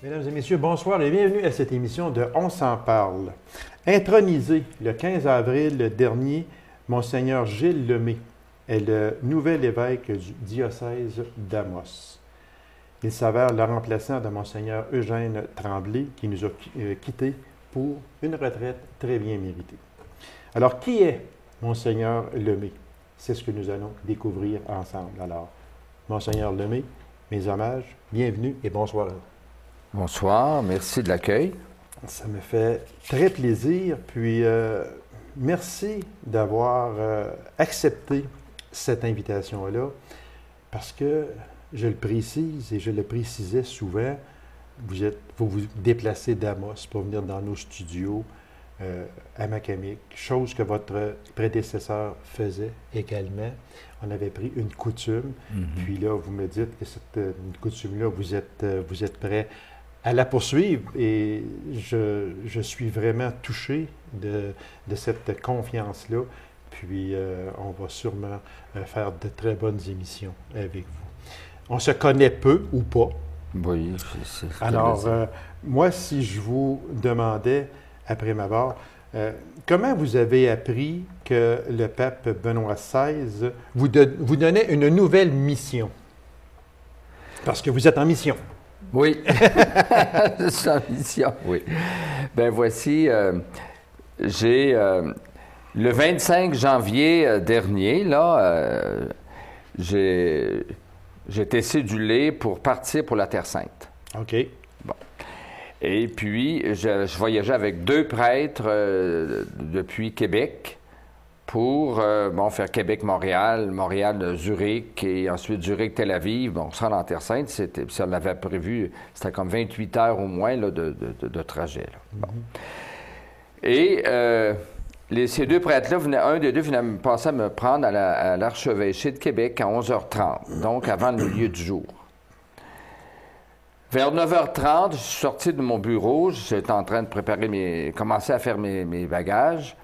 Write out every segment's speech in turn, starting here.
Mesdames et messieurs, bonsoir et bienvenue à cette émission de On s'en parle. Intronisé le 15 avril dernier, Monseigneur Gilles Lemay est le nouvel évêque du diocèse d'Amos. Il s'avère le remplaçant de Monseigneur Eugène Tremblay qui nous a quittés pour une retraite très bien méritée. Alors, qui est Monseigneur Lemay? C'est ce que nous allons découvrir ensemble. Alors, Monseigneur Lemay, mes hommages, bienvenue et bonsoir. Bonsoir, merci de l'accueil. Ça me fait très plaisir, puis merci d'avoir accepté cette invitation-là, parce que, je le précise et je le précisais souvent, vous vous déplacez d'Amos pour venir dans nos studios à Macamic, chose que votre prédécesseur faisait également. On avait pris une coutume, puis là, vous me dites que cette coutume-là, vous êtes prêt à la poursuivre et je suis vraiment touché de cette confiance-là. Puis on va sûrement faire de très bonnes émissions avec vous. On se connaît peu ou pas. Oui, c'est Alors, moi, si je vous demandais, après ma barre, comment vous avez appris que le pape Benoît XVI vous donnait une nouvelle mission? Parce que vous êtes en mission. Oui, c'est en mission, oui. Ben voici, j'ai le 25 janvier dernier, là, j'ai été cédulé pour partir pour la Terre Sainte. OK. Bon. Et puis, je voyageais avec deux prêtres depuis Québec pour faire Québec-Montréal, Montréal-Zurich et ensuite Zurich-Tel Aviv. Bon, on se rend en Terre Sainte, si on l'avait prévu, c'était comme 28 heures au moins là, de trajet. Là. Bon. Et ces deux prêtres-là, un des deux venait me passer à me prendre à l'archevêché de Québec à 11h30, donc avant le milieu du jour. Vers 9h30, je suis sorti de mon bureau, j'étais en train de commencer à faire mes bagages.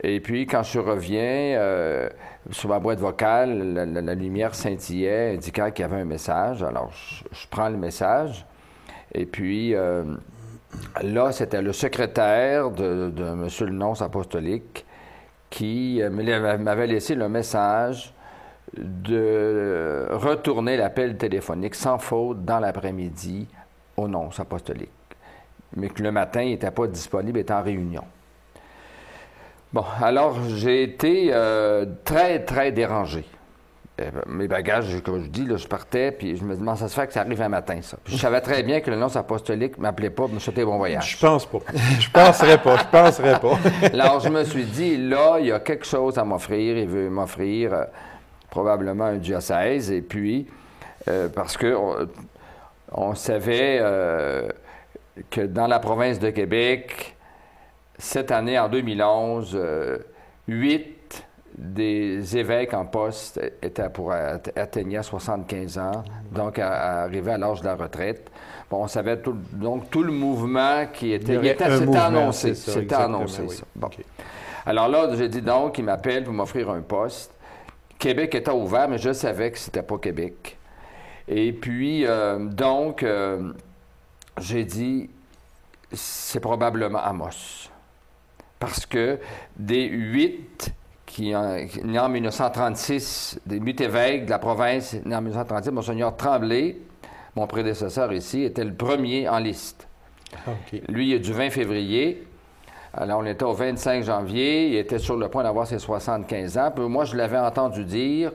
Et puis, quand je reviens, sur ma boîte vocale, la lumière scintillait, indiquant qu'il y avait un message. Alors, je prends le message. Et puis, là, c'était le secrétaire de M. le nonce apostolique qui m'avait laissé le message de retourner l'appel téléphonique sans faute dans l'après-midi au nonce apostolique. Mais que le matin, il n'était pas disponible, il était en réunion. Bon, alors j'ai été très, très dérangé. Mes bagages, comme je dis, là, je partais, puis je me demande, ça se fait que ça arrive un matin, ça. Puis je savais très bien que le nonce apostolique ne m'appelait pas pour me souhaiter bon voyage. Je pense pas. Je penserais pas. Alors je me suis dit, là, il y a quelque chose à m'offrir. Il veut m'offrir probablement un diocèse. Et puis, parce que on savait que dans la province de Québec, cette année, en 2011, 8 des évêques en poste atteignaient 75 ans, donc arrivaient à l'âge de la retraite. Bon, on savait tout le mouvement qui c'était annoncé. C'était annoncé, ça. Bon. Okay. Alors là, j'ai dit donc, il m'appelle pour m'offrir un poste. Québec était ouvert, mais je savais que c'était pas Québec. Et puis, j'ai dit, c'est probablement Amos. Parce que des 8 nés en 1936, des 8 évêques de la province nés en 1936, Monseigneur Tremblay, mon prédécesseur ici, était le premier en liste. Okay. Lui, il est du 20 février. Alors, on était au 25 janvier. Il était sur le point d'avoir ses 75 ans. Puis moi, je l'avais entendu dire,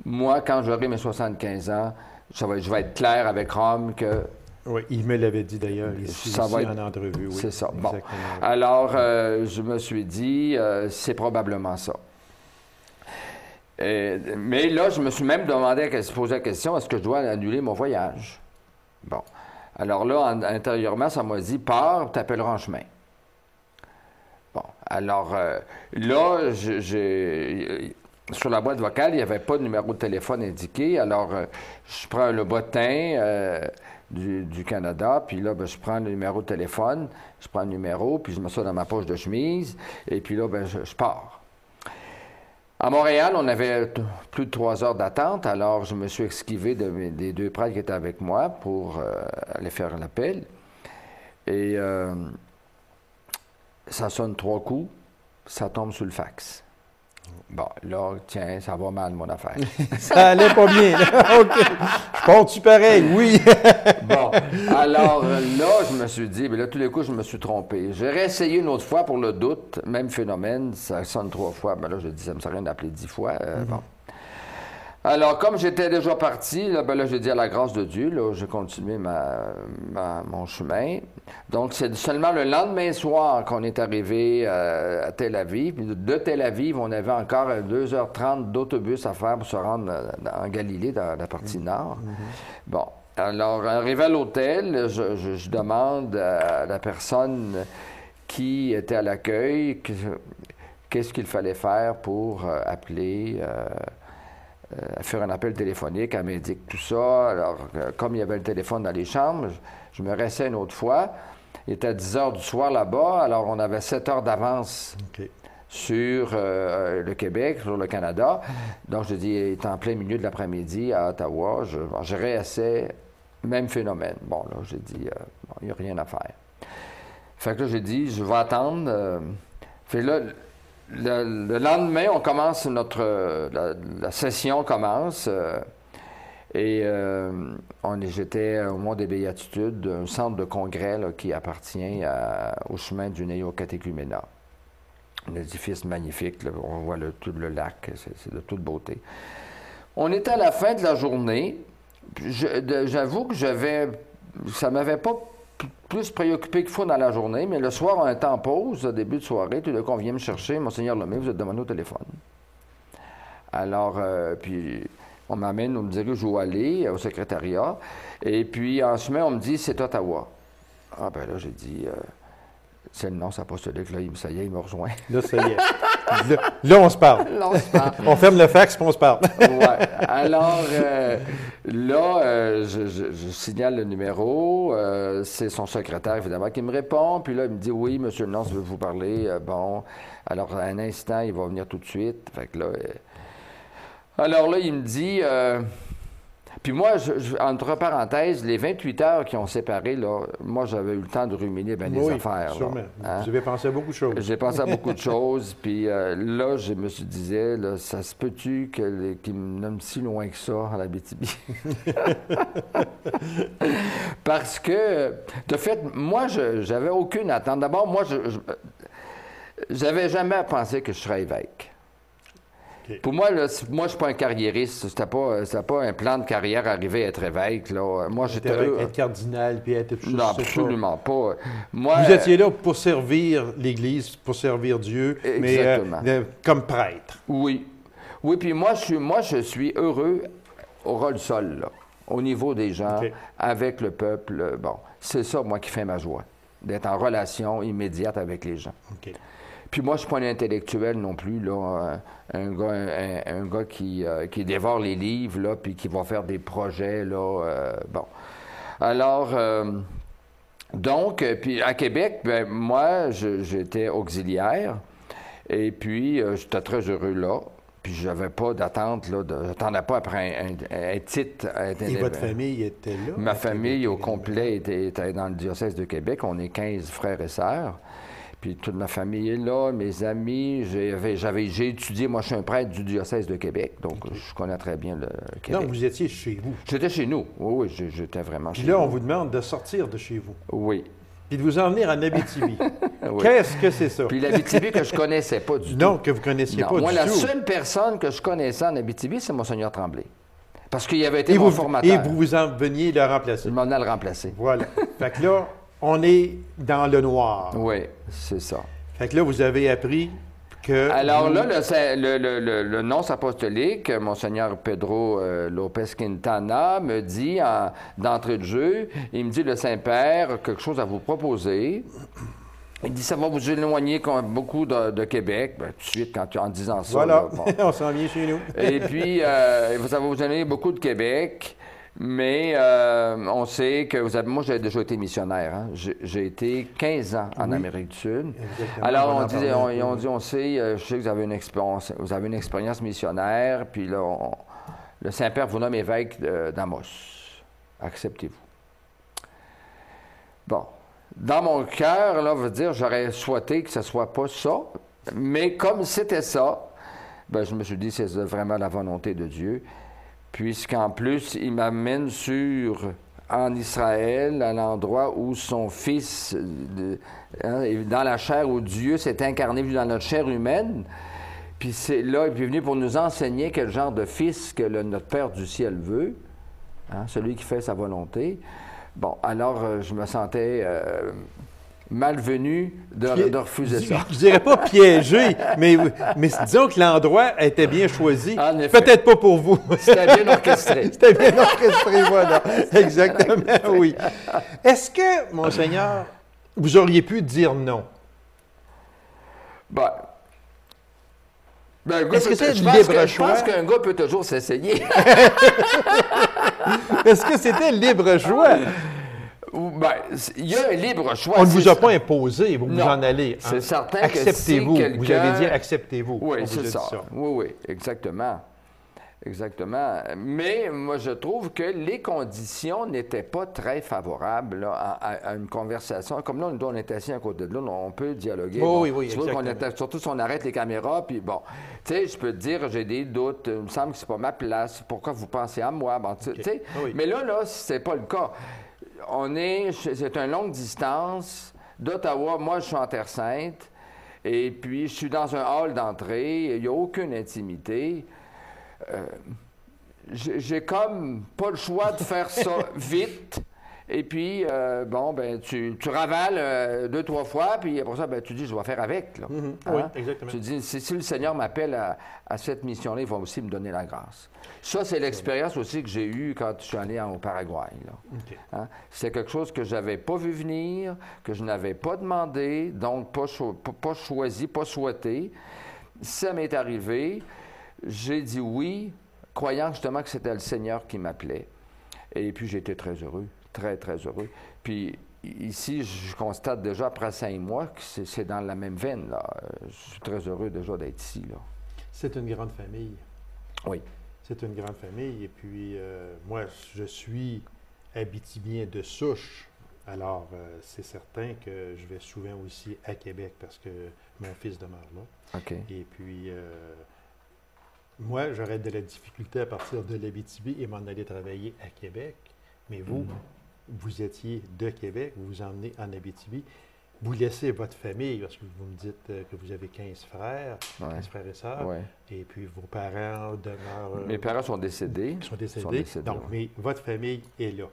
moi, quand j'aurai mes 75 ans, je vais être clair avec Rome que... Oui, il me l'avait dit d'ailleurs ici en entrevue. Oui, c'est ça. Bon. Alors, je me suis dit, c'est probablement ça. Mais là, je me suis même posé la question, est-ce que je dois annuler mon voyage? Bon. Alors là, intérieurement, ça m'a dit, pars, t'appelleras en chemin. Bon. Alors, là, sur la boîte vocale, il n'y avait pas de numéro de téléphone indiqué. Alors, je prends le bottin du Canada, puis là, je prends le numéro de téléphone, je prends le numéro, puis je mets ça dans ma poche de chemise, et puis là, je pars. À Montréal, on avait plus de 3 heures d'attente, alors je me suis esquivé des 2 prêtres qui étaient avec moi pour aller faire l'appel. Et ça sonne 3 coups, ça tombe sur le fax. Bon, là, tiens, ça va mal, mon affaire. Ça allait pas bien, là. OK. Je compte-tu pareil? Oui. Bon, alors là, je me suis dit, mais là, tous les coups, je me suis trompé. J'ai réessayé une autre fois pour le doute, même phénomène, ça sonne 3 fois. Ben là, je dis, ça me sert rien d'appeler 10 fois. Bon. Alors, comme j'étais déjà parti, là, ben là, j'ai dit à la grâce de Dieu, là, j'ai continué mon chemin. Donc, c'est seulement le lendemain soir qu'on est arrivé à Tel Aviv. Puis de Tel Aviv, on avait encore 2h30 d'autobus à faire pour se rendre en Galilée, dans la partie nord. Bon, alors, arrivé à l'hôtel, je demande à la personne qui était à l'accueil qu'est-ce qu'il fallait faire pour appeler... à faire un appel téléphonique, elle m'indique tout ça. Alors, comme il y avait le téléphone dans les chambres, je me restais une autre fois. Il était à 10 heures du soir là-bas, alors on avait 7 heures d'avance sur le Québec, sur le Canada. Donc, je dis, il est en plein milieu de l'après-midi à Ottawa. Je réessaie, même phénomène. Bon, là, j'ai dit, il n'y a rien à faire. Fait que là, j'ai dit, je vais attendre. Fait là, le lendemain, on commence la session commence j'étais au Mont des Béatitudes, un centre de congrès là, qui appartient au chemin du Néo-Catéchuménat. Un édifice magnifique, là, on voit tout le lac, c'est de toute beauté. On était à la fin de la journée, j'avoue que ça m'avait pas plus préoccupé qu'il faut dans la journée, mais le soir, on était en pause, au début de soirée, tout d'un coup, on vient me chercher, Monseigneur Lemay, vous êtes demandé au téléphone. Alors, puis, on m'amène, on me dirige où aller, au secrétariat, et puis, en chemin, on me dit, c'est Ottawa. Ah, ben là, j'ai dit, c'est le nom, ça apostolique, là, ça y est, il me rejoint. Là, ça y est. Là, on se parle. Là, on se parle. On ferme le fax, puis on se parle. Oui. Alors, là, je signale le numéro. C'est son secrétaire, évidemment, qui me répond. Puis là, il me dit, oui, monsieur le nonce veut vous parler. Bon, alors, à un instant, il va venir tout de suite. Fait que là... alors là, il me dit... Puis moi, entre parenthèses, les 28 heures qui ont séparé, là, moi, j'avais eu le temps de ruminer bien des affaires. Sûrement. Hein? Vous avez pensé à beaucoup de choses. J'ai pensé à beaucoup de choses. Puis là, je me disais, là, ça se peut-tu qu'ils me nomment si loin que ça, à l'Abitibi? Parce que, de fait, moi, j'avais aucune attente. D'abord, moi, j'avais jamais pensé que je serais évêque. Okay. Pour moi, là, moi, je suis pas un carriériste. C'était pas un plan de carrière arriver à être évêque. Là. Moi, j'étais être cardinal puis être tout ça. Non, absolument pas. Moi, vous étiez là pour servir l'Église, pour servir Dieu, exactement. Mais comme prêtre. Oui. Oui, puis moi, je suis heureux au ras du sol, là, au niveau des gens, avec le peuple. Bon, c'est ça, moi, qui fait ma joie, d'être en relation immédiate avec les gens. Okay. Puis moi, je ne suis pas un intellectuel non plus, là, un gars qui dévore les livres, là, puis qui va faire des projets, là, bon. Alors, donc, puis à Québec, ben, moi, j'étais auxiliaire, et puis j'étais très heureux là, puis j'avais pas d'attente, là, j'attendais pas après un titre. Et votre famille était là? Ma famille au complet était dans le diocèse de Québec, on est 15 frères et sœurs. Puis toute ma famille est là, mes amis. J'ai étudié, moi je suis un prêtre du diocèse de Québec, donc je connais très bien le Québec. Donc vous étiez chez vous? J'étais chez nous, oui, j'étais vraiment chez nous. Puis là, on vous demande de sortir de chez vous? Oui. Puis de vous en venir en Abitibi. Oui. Qu'est-ce que c'est ça? Puis l'Abitibi que je connaissais pas du tout. Non, que vous connaissiez pas du tout. Moi, la seule personne que je connaissais en Abitibi, c'est Monseigneur Tremblay. Parce qu'il avait été mon formateur. Et vous en veniez le remplacer? Je m'en venais le remplacer. Voilà. Fait que là... On est dans le noir. Oui, c'est ça. Fait que là, vous avez appris que... Alors là, le nonce apostolique, Monseigneur Pedro Lopez Quintana, me dit, d'entrée de jeu, il me dit, le Saint-Père, quelque chose à vous proposer. Il dit, ça va vous éloigner beaucoup de Québec. Bien, tout de suite, en disant ça. Voilà, là, bon. On s'en vient chez nous. Et puis, ça va vous éloigner beaucoup de Québec. Mais on sait que moi, j'ai déjà été missionnaire. Hein. J'ai été 15 ans en Amérique du Sud. Exactement. Alors, on sait, je sais que vous avez une expérience missionnaire, puis là, le Saint-Père vous nomme évêque d'Amos. Acceptez-vous. Bon. Dans mon cœur, là, veut dire, j'aurais souhaité que ce ne soit pas ça, mais comme c'était ça, ben, je me suis dit, c'est vraiment la volonté de Dieu. Puisqu'en plus, il m'amène en Israël, à l'endroit où son Fils, est dans la chair, où Dieu s'est incarné dans notre chair humaine. Puis c'est là, il est venu pour nous enseigner quel genre de Fils que notre Père du ciel veut, hein, celui qui fait sa volonté. Bon, alors je me sentais malvenu de refuser ça. Je dirais pas piégé, mais disons que l'endroit était bien choisi. Peut-être pas pour vous. C'était bien orchestré. C'était bien orchestré, voilà. Exactement, oui. Est-ce que, Monseigneur, vous auriez pu dire non? Est-ce que c'est libre choix? Je pense qu'un gars peut toujours s'essayer. Est-ce que c'était libre choix? Il y a un libre choix. On ne vous a pas imposé, vous en allez. C'est certain acceptez-vous. que si vous avez dit acceptez-vous. Oui, c'est ça. Oui, exactement. Exactement. Mais moi, je trouve que les conditions n'étaient pas très favorables là, à une conversation. Comme là, on est assis à côté de l'autre, on peut dialoguer. Oui, exactement. Surtout si on arrête les caméras, puis bon, tu sais, je peux te dire, j'ai des doutes, il me semble que c'est pas ma place, pourquoi vous pensez à moi? Bon, tu sais, mais là, c'est pas le cas. C'est une longue distance. D'Ottawa, moi, je suis en Terre-Sainte, et puis je suis dans un hall d'entrée, il n'y a aucune intimité. J'ai comme pas le choix de faire ça vite. Et puis, tu ravales 2-3 fois, puis après ça, tu dis, je vais faire avec. Là. Hein? Oui, exactement. Tu dis, si le Seigneur m'appelle à cette mission-là, il va aussi me donner la grâce. Ça, c'est l'expérience aussi que j'ai eue quand je suis allé au Paraguay. Okay. Hein? C'est quelque chose que je n'avais pas vu venir, que je n'avais pas demandé, donc pas choisi, pas souhaité. Ça m'est arrivé. J'ai dit oui, croyant justement que c'était le Seigneur qui m'appelait. Et puis, j'ai été très heureux, très, très heureux. Puis, ici, je constate déjà, après 5 mois, que c'est dans la même veine, là. Je suis très heureux déjà d'être ici, là. C'est une grande famille. Oui. C'est une grande famille. Et puis, moi, je suis Abitibien de souche. Alors, c'est certain que je vais souvent aussi à Québec parce que mon fils demeure là. OK. Et puis... moi, j'aurais de la difficulté à partir de l'Abitibi et m'en aller travailler à Québec. Mais vous, vous étiez de Québec, vous vous emmenez en Abitibi. Vous laissez votre famille, parce que vous me dites que vous avez 15 frères, 15 frères et sœurs. Ouais. Et puis vos parents demeurent... Mes parents sont décédés. Ils sont décédés. Donc, mais votre famille est là.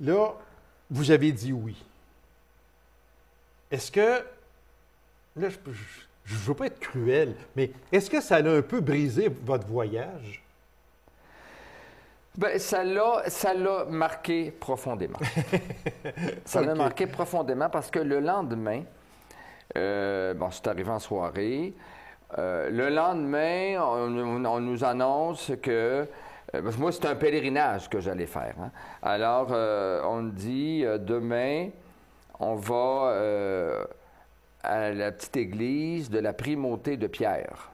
Là, vous avez dit oui. Est-ce que... Là, je ne veux pas être cruel, mais est-ce que ça a un peu brisé votre voyage? Bien, ça l'a marqué profondément. Ça l'a marqué profondément parce que le lendemain, c'est arrivé en soirée, le lendemain, on nous annonce que... parce que moi, c'est un pèlerinage que j'allais faire. Hein. Alors, on dit, demain, on va... à la petite église de la Primauté de Pierre.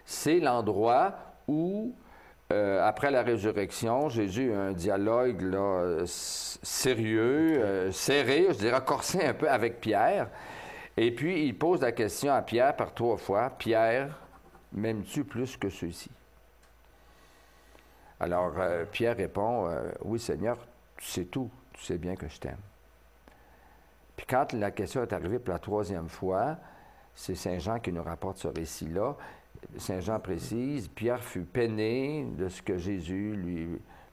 C'est l'endroit où, après la résurrection, Jésus a eu un dialogue là, sérieux, serré, je dirais corsé un peu avec Pierre. Et puis, il pose la question à Pierre par 3 fois, « Pierre, m'aimes-tu plus que ceux-ci? » Alors, Pierre répond, « Oui, Seigneur, tu sais tout, tu sais bien que je t'aime. » Puis quand la question est arrivée pour la 3e fois, c'est Saint Jean qui nous rapporte ce récit-là. Saint Jean précise, Pierre fut peiné de ce que Jésus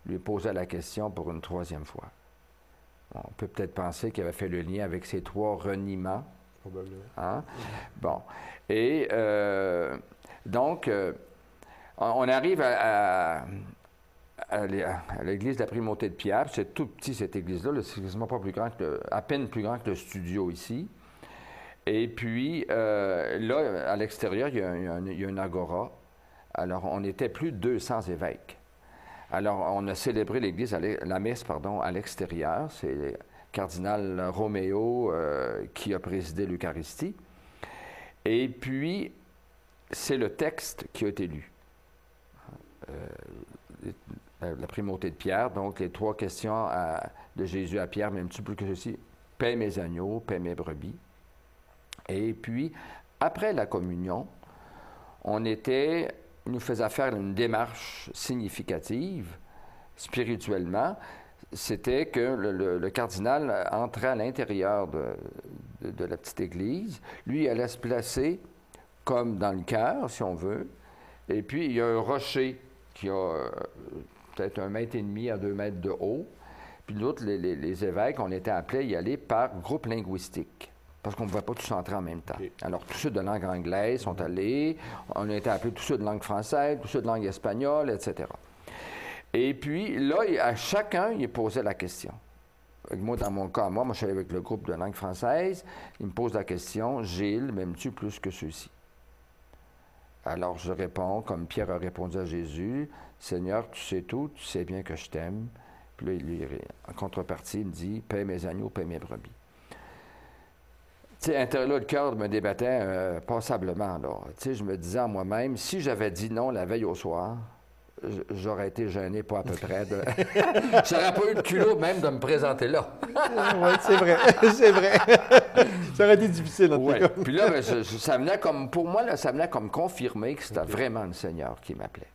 lui posait la question pour une 3e fois. On peut peut-être penser qu'il avait fait le lien avec ces 3 reniements. Probablement. Hein? Bon. Et donc, on arrive à l'église de la Primauté de Pierre. C'est tout petit, cette église-là. C'est quasiment pas plus grand à peine plus grand que le studio ici. Et puis, là, à l'extérieur, il y a une agora. Alors, on était plus de 200 évêques. Alors, on a célébré l'église, la messe, pardon, à l'extérieur. C'est le cardinal Roméo qui a présidé l'Eucharistie. Et puis, c'est le texte qui a été lu. La primauté de Pierre, donc les 3 questions de Jésus à Pierre, mais un petit peu plus que ceci. Paie mes agneaux, paie mes brebis. Et puis, après la communion, il nous faisait faire une démarche significative, spirituellement. C'était que le cardinal entrait à l'intérieur de la petite église. Lui, il allait se placer comme dans le cœur, si on veut. Et puis, il y a un rocher qui a peut-être 1,5 mètre à 2 mètres de haut. Puis nous autres, les évêques, on était appelés à y aller par groupe linguistique. Parce qu'on ne pouvait pas tous entrer en même temps. Okay. Alors, tous ceux de langue anglaise sont allés. On a été appelés tous ceux de langue française, tous ceux de langue espagnole, etc. Et puis, là, à chacun, il posait la question. Moi, dans mon cas, moi, je suis allé avec le groupe de langue française. Il me pose la question, Gilles, m'aimes-tu plus que ceux-ci? Alors, je réponds, comme Pierre a répondu à Jésus, Seigneur, tu sais tout, tu sais bien que je t'aime. Puis là, en contrepartie, il me dit, paie mes agneaux, paie mes brebis. Tu sais, là, le cœur me débattait passablement. Tu sais, je me disais en moi-même, si j'avais dit non la veille au soir, j'aurais été gêné pas à peu près. J'aurais pas eu le culot même de me présenter là. Oui, c'est vrai, c'est vrai. Ça aurait été difficile, en tout cas. Puis là, ça venait comme, pour moi, là, ça venait comme confirmer que c'était vraiment le Seigneur qui m'appelait.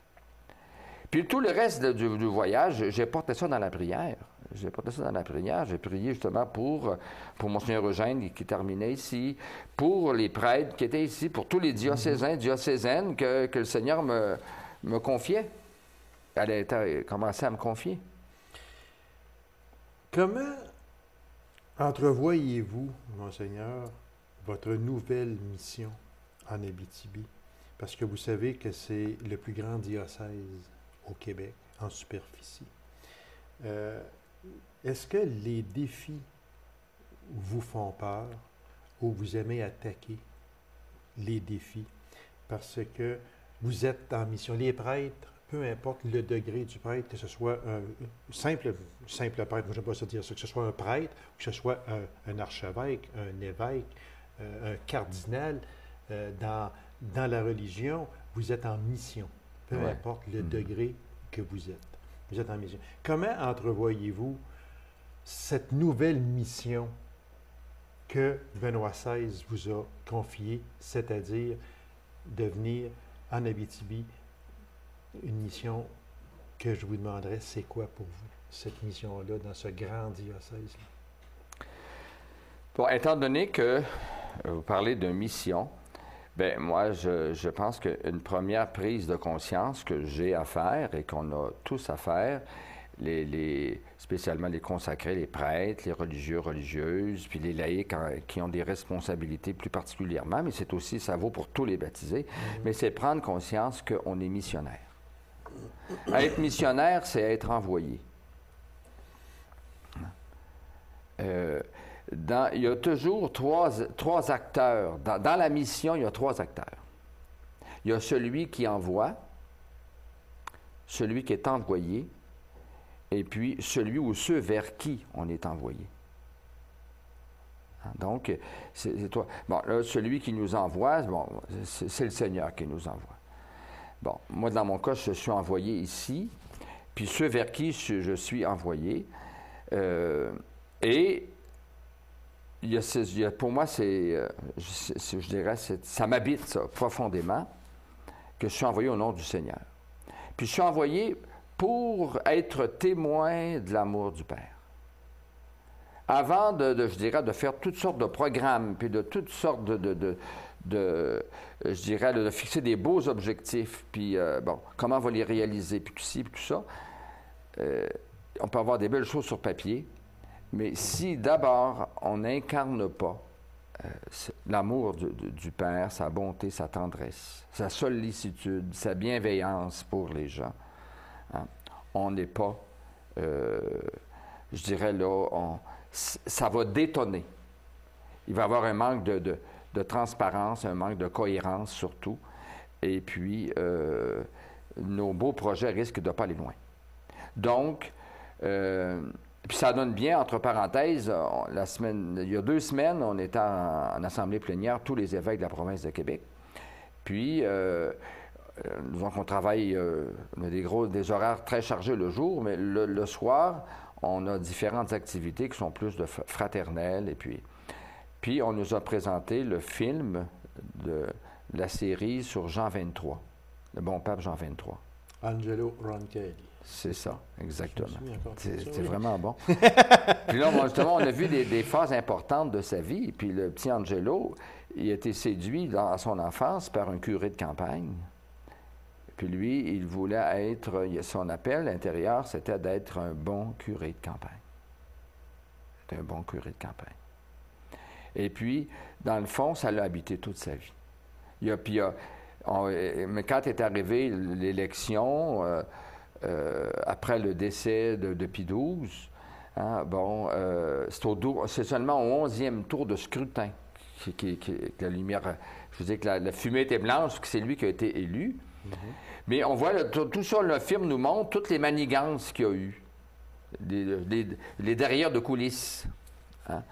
Puis tout le reste du voyage, j'ai porté ça dans la prière. J'ai prié justement pour Monseigneur Eugène qui terminait ici, pour les prêtres qui étaient ici, pour tous les diocésaines que le Seigneur me confiait. Elle a commencé à me confier. Comment entrevoyez-vous, Monseigneur, votre nouvelle mission en Abitibi? Parce que vous savez que c'est le plus grand diocèse au Québec, en superficie. Est-ce que les défis vous font peur ou vous aimez attaquer les défis? Parce que vous êtes en mission. Les prêtres, peu importe le degré du prêtre, que ce soit un simple prêtre, moi je n'aime pas ça dire ça, que ce soit un prêtre, que ce soit un archevêque, un évêque, un cardinal, dans la religion, vous êtes en mission. Peu importe le degré que vous êtes. Vous êtes en mission. Comment entrevoyez-vous cette nouvelle mission que Benoît XVI vous a confiée, c'est-à-dire de venir en Abitibi, une mission que je vous demanderais, c'est quoi pour vous, cette mission-là, dans ce grand diocèse-là? Bon, étant donné que vous parlez de mission, bien, moi, je pense qu'une première prise de conscience que j'ai à faire et qu'on a tous à faire, spécialement les consacrés, les prêtres, les religieux, religieuses, puis les laïcs qui ont des responsabilités plus particulièrement, mais c'est aussi, ça vaut pour tous les baptisés, mais c'est prendre conscience qu'on est missionnaire. Être missionnaire, c'est être envoyé. Il y a toujours trois acteurs. Dans la mission, il y a 3 acteurs. Il y a celui qui envoie, celui qui est envoyé, et puis celui ou ceux vers qui on est envoyé. Donc, c'est toi. Bon, là, celui qui nous envoie, bon, c'est le Seigneur qui nous envoie. Bon, moi, dans mon cas, je suis envoyé ici, puis ceux vers qui je suis envoyé. Et pour moi, je dirais, ça m'habite, ça, profondément, que je suis envoyé au nom du Seigneur. Puis je suis envoyé pour être témoin de l'amour du Père. Avant je dirais, de faire toutes sortes de programmes, puis de toutes sortes je dirais, de fixer des beaux objectifs, puis bon, comment on va les réaliser, puis tout ci, puis tout ça. On peut avoir des belles choses sur papier, mais si d'abord on n'incarne pas l'amour du Père, sa bonté, sa tendresse, sa sollicitude, sa bienveillance pour les gens, hein, on n'est pas, je dirais là, ça va détonner. Il va y avoir un manque de transparence, un manque de cohérence surtout, et puis nos beaux projets risquent de ne pas aller loin. Donc, puis ça donne bien, entre parenthèses, il y a 2 semaines, on était en assemblée plénière, tous les évêques de la province de Québec. Puis, disons qu'on travaille, on a des horaires très chargés le jour, mais le soir, on a différentes activités qui sont plus de fraternelles. Et puis on nous a présenté le film de la série sur Jean 23, le bon pape Jean 23. Angelo Roncalli. C'est ça, exactement. C'est oui. Vraiment bon. Puis là, justement, on a vu des phases importantes de sa vie. Puis le petit Angelo, il a été séduit à son enfance par un curé de campagne. Puis lui, il voulait être, son appel intérieur, c'était d'être un bon curé de campagne. C'était un bon curé de campagne. Et puis, dans le fond, ça l'a habité toute sa vie. Mais quand est arrivée l'élection, après le décès de Pie XII, hein, c'est seulement au 11e tour de scrutin que la lumière, je veux dire que la fumée était blanche, que c'est lui qui a été élu. Mm-hmm. Mais on voit, tout ça, le film nous montre toutes les manigances qu'il y a eu, les derrière de coulisses. Hein.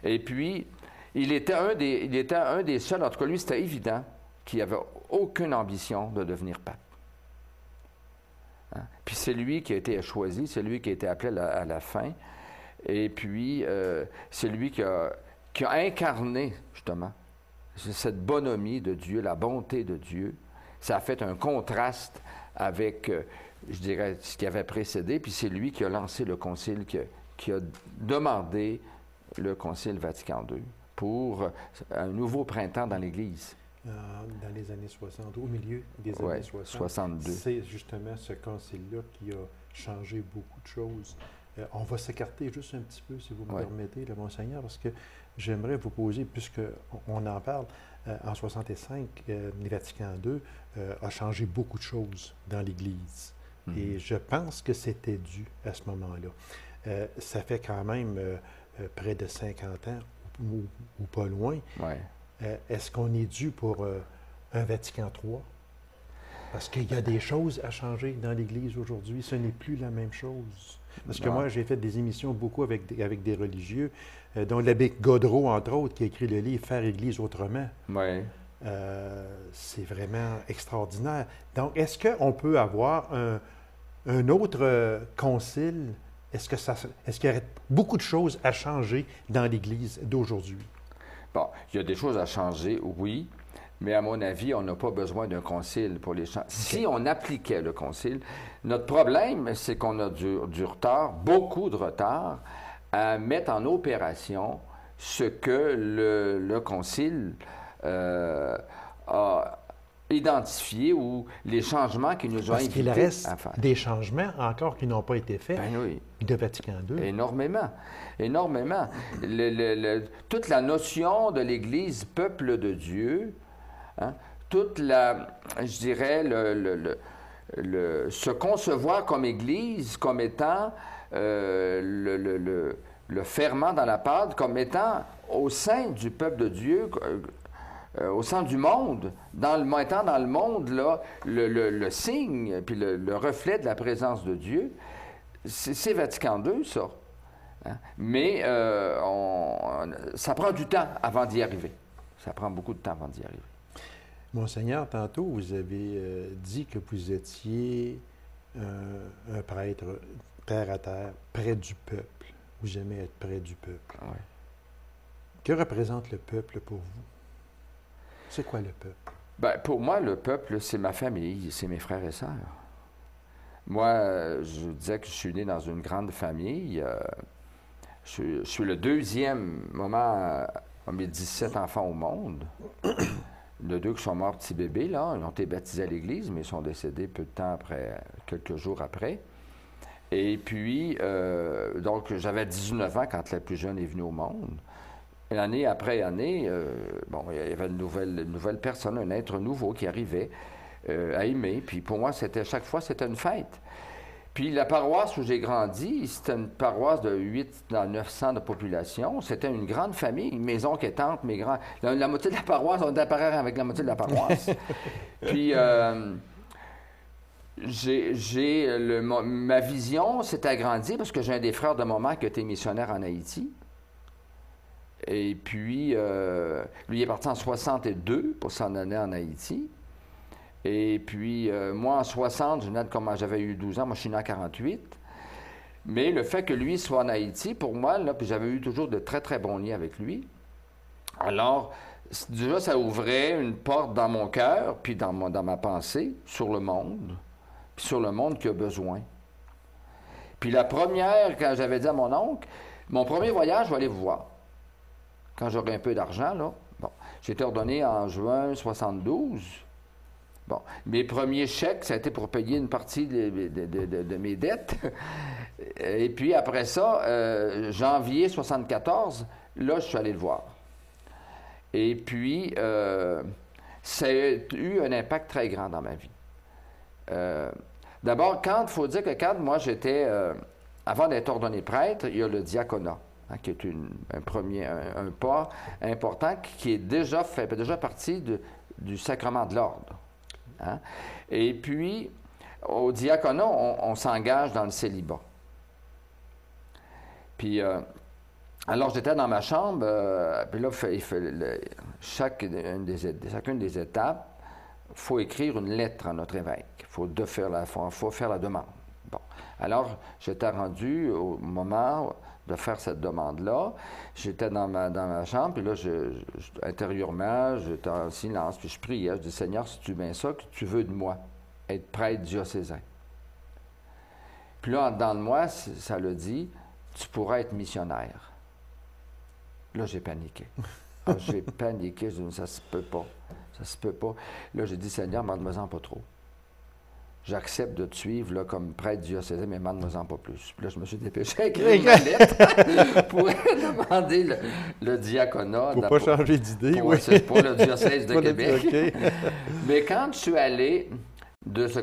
Et puis, il était un des seuls, en tout cas lui, c'était évident, qui n'avait aucune ambition de devenir pape. Hein? Puis c'est lui qui a été choisi, c'est lui qui a été appelé à la fin. Et puis, c'est lui qui a incarné, justement, cette bonhomie de Dieu, la bonté de Dieu. Ça a fait un contraste avec, je dirais, ce qui avait précédé. Puis c'est lui qui a lancé le concile, qui a demandé le concile Vatican II pour un nouveau printemps dans l'Église. Dans les années 60, au milieu des années 60. 62. C'est justement ce concile-là qui a changé beaucoup de choses. On va s'écarter juste un petit peu, si vous me permettez, là, Monseigneur, parce que j'aimerais vous poser, puisqu'on en parle, en 65, le Vatican II a changé beaucoup de choses dans l'Église. Mm-hmm. Et je pense que c'était dû à ce moment-là. Ça fait quand même près de 50 ans, ou pas loin. Ouais. Est-ce qu'on est dû pour un Vatican III? Parce qu'il y a des choses à changer dans l'Église aujourd'hui. Ce n'est plus la même chose. Parce que moi, j'ai fait des émissions beaucoup avec des religieux, dont l'abbé Godreau, entre autres, qui a écrit le livre « Faire Église autrement ». Oui. C'est vraiment extraordinaire. Donc, est-ce qu'on peut avoir un autre concile? Est-ce qu'il y aurait beaucoup de choses à changer dans l'Église d'aujourd'hui? Bon, il y a des choses à changer, oui, mais à mon avis, on n'a pas besoin d'un concile pour les changer. Si on appliquait le concile, notre problème, c'est qu'on a du retard, beaucoup de retard, à mettre en opération ce que le concile a identifié ou les changements qui nous ont invités à faire. Parce qu'il reste des changements encore qui n'ont pas été faits de Vatican II. Énormément. Énormément. Toute la notion de l'Église, peuple de Dieu, hein, toute la, je dirais, se concevoir comme Église, comme étant le ferment dans la pâte, comme étant au sein du peuple de Dieu, au sein du monde, étant dans le monde, là, le signe, puis le reflet de la présence de Dieu, c'est Vatican II, ça. Hein? Mais ça prend du temps avant d'y arriver. Ça prend beaucoup de temps avant d'y arriver. Monseigneur, tantôt, vous avez dit que vous étiez un prêtre terre à terre, près du peuple. Vous aimez être près du peuple. Ouais. Que représente le peuple pour vous? C'est quoi le peuple? Bien, pour moi, le peuple, c'est ma famille, c'est mes frères et sœurs. Moi, je disais que je suis né dans une grande famille. Je suis le deuxième moment à mes 17 enfants au monde. Les 2 qui sont morts petits bébés, là, ils ont été baptisés à l'Église, mais ils sont décédés peu de temps après, quelques jours après. Et puis, donc, j'avais 19 ans quand la plus jeune est venue au monde. Et année après année, il y avait une nouvelle personne, un être nouveau qui arrivait à aimer. Puis pour moi, chaque fois, c'était une fête. Puis la paroisse où j'ai grandi, c'était une paroisse de 800 à 900 de population. C'était une grande famille, mes oncles et tantes, mes grands. La moitié de la paroisse, on était pareil avec la moitié de la paroisse. Puis ma vision s'est agrandie parce que j'ai un des frères de maman qui a été missionnaire en Haïti. Et puis, lui il est parti en 62 pour s'en aller en Haïti. Et puis, moi, en 60, j'avais eu 12 ans, moi je suis né en 48. Mais le fait que lui soit en Haïti, pour moi, là, puis j'avais eu toujours de très, très bons liens avec lui. Alors, déjà, ça ouvrait une porte dans mon cœur, puis dans ma pensée, sur le monde, puis sur le monde qui a besoin. Puis la première, quand j'avais dit à mon oncle, mon premier voyage, je vais aller vous voir. Quand j'aurai un peu d'argent, là. Bon, j'ai été ordonné en juin 72. Bon, mes premiers chèques, ça a été pour payer une partie de mes dettes. Et puis après ça, janvier 74, là, je suis allé le voir. Et puis, ça a eu un impact très grand dans ma vie. D'abord, il faut dire que quand moi j'étais, avant d'être ordonné prêtre, il y a le diaconat, hein, qui est un pas important qui est fait déjà partie du sacrement de l'ordre. Hein? Et puis, au diaconat, on s'engage dans le célibat. Puis, alors j'étais dans ma chambre, puis là, chacune des étapes, il faut écrire une lettre à notre évêque. Il faut faire la demande. Bon. Alors, j'étais rendu au moment de faire cette demande-là. J'étais dans ma chambre, puis là, intérieurement, j'étais en silence, puis je priais. Je dis, Seigneur, si tu bien ça, que tu veux de moi, être prêtre diocésain. Puis là, dans moi, ça le dit, tu pourras être missionnaire. Là, j'ai paniqué. Ah, j'ai paniqué, je dis, ça se peut pas. Ça se peut pas. Là, j'ai dit, Seigneur, demande-moi-en pas trop. J'accepte de te suivre là, comme prêtre diocésain, mais demande-moi-en pas plus. Puis là, je me suis dépêché à écrire ma lettre pour demander le diaconat. Pour ne pas changer d'idée, oui. C'est pas le diocèse de Québec. Mais quand je suis allé,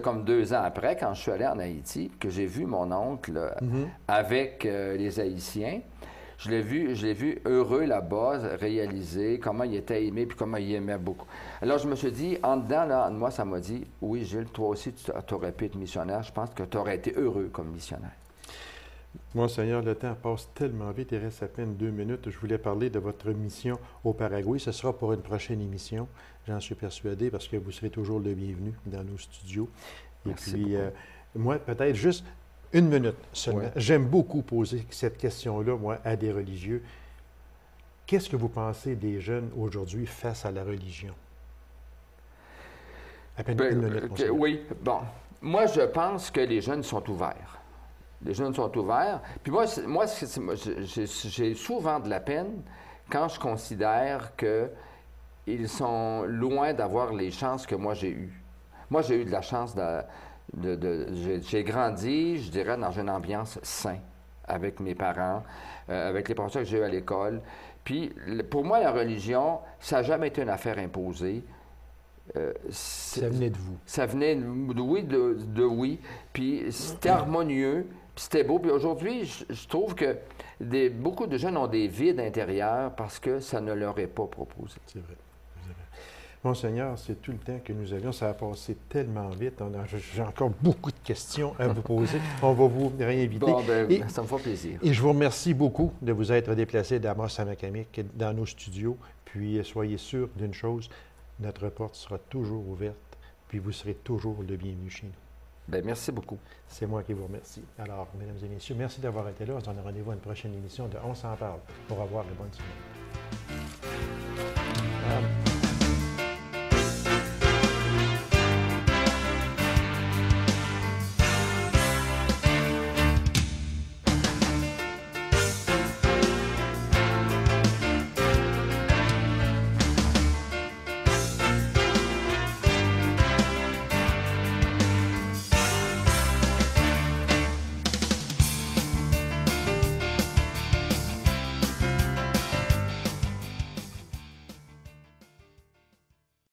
comme 2 ans après, quand je suis allé en Haïti, que j'ai vu mon oncle avec les Haïtiens, je l'ai vu heureux là-bas, réaliser comment il était aimé puis comment il aimait beaucoup. Alors, je me suis dit, en dedans, là, moi, ça m'a dit, oui, Gilles, toi aussi, tu aurais pu être missionnaire. Je pense que tu aurais été heureux comme missionnaire. Monseigneur, le temps passe tellement vite, il reste à peine 2 minutes. Je voulais parler de votre mission au Paraguay. Ce sera pour une prochaine émission, j'en suis persuadé, parce que vous serez toujours le bienvenu dans nos studios. Et Merci puis, moi, peut-être juste 1 minute seulement. Ouais. J'aime beaucoup poser cette question-là, moi, à des religieux. Qu'est-ce que vous pensez des jeunes aujourd'hui face à la religion? À peine 1 minute, Monseigneur. Oui, bon. Moi, je pense que les jeunes sont ouverts. Les jeunes sont ouverts. Puis moi j'ai souvent de la peine quand je considère qu'ils sont loin d'avoir les chances que moi j'ai eues. Moi, j'ai eu de la chance j'ai grandi, je dirais, dans une ambiance saine, avec mes parents, avec les professeurs que j'ai eus à l'école. Puis, pour moi, la religion, ça n'a jamais été une affaire imposée. Ça venait de vous. Ça venait, oui, oui. Puis, c'était harmonieux, puis c'était beau. Puis aujourd'hui, je trouve que beaucoup de jeunes ont des vides intérieurs parce que ça ne leur est pas proposé. C'est vrai. Monseigneur, c'est tout le temps que nous avions. Ça a passé tellement vite. J'ai encore beaucoup de questions à vous poser. On va vous réinviter. Bon, ça me fait plaisir. Et je vous remercie beaucoup de vous être déplacé d'Amos-Samakamic dans nos studios. Puis, soyez sûrs d'une chose, notre porte sera toujours ouverte, puis vous serez toujours le bienvenu chez nous. Bien, merci beaucoup. C'est moi qui vous remercie. Alors, mesdames et messieurs, merci d'avoir été là. On se donne rendez-vous à une prochaine émission de On s'en parle pour avoir de bonnes semaines.